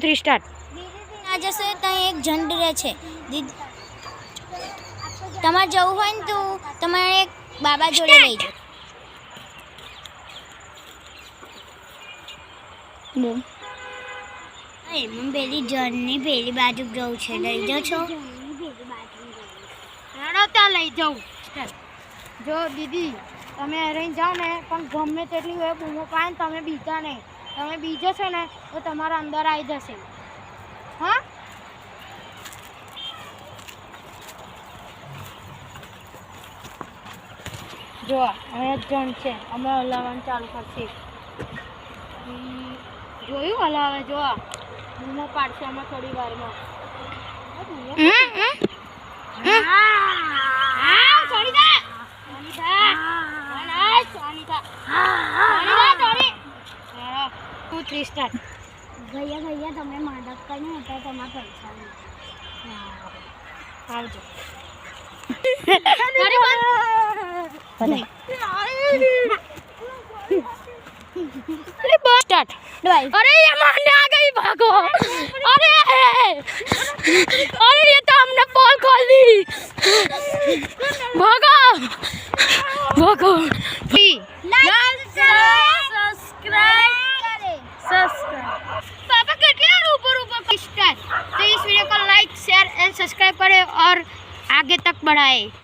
3 start આ જશે ત્યાં એક ઝંડ રહે છે તમારે જવું હોય ને તો તમારે એક બાબા જોડે લઈ જાઓ બોમ એમાં પેલી ઝંડની પેલી બાજુ જવું છે લઈ જાઓ છો હેડો ત્યાં લઈ જાઉં જો દીદી તમે રહીને જાઓ ને પણ ગમે તેટલી હોય બૂમો પાડે ને તમે બીજા નહીં તમે બીજો છો ને તો તમારા અંદર આવી જશે હા જો અહીંયા જણ છે અમે હલાવવાનું ચાલુ કરશે જોયું હલાવે જો બૂમો પાડશે અમે થોડી વારમાં ભૈયા તમે માદક કરીને હતા તમારા પૈસા આવજો स्टार्ट अरे ये मारने आ गई भागो अरे अरे ये तो हमने पोल खोल दी भागो भागो पापा कट यार ऊपर ऊपर स्टार तो इस वीडियो को लाइक शेयर एंड सब्सक्राइब करें और आगे तक बढ़ाएं।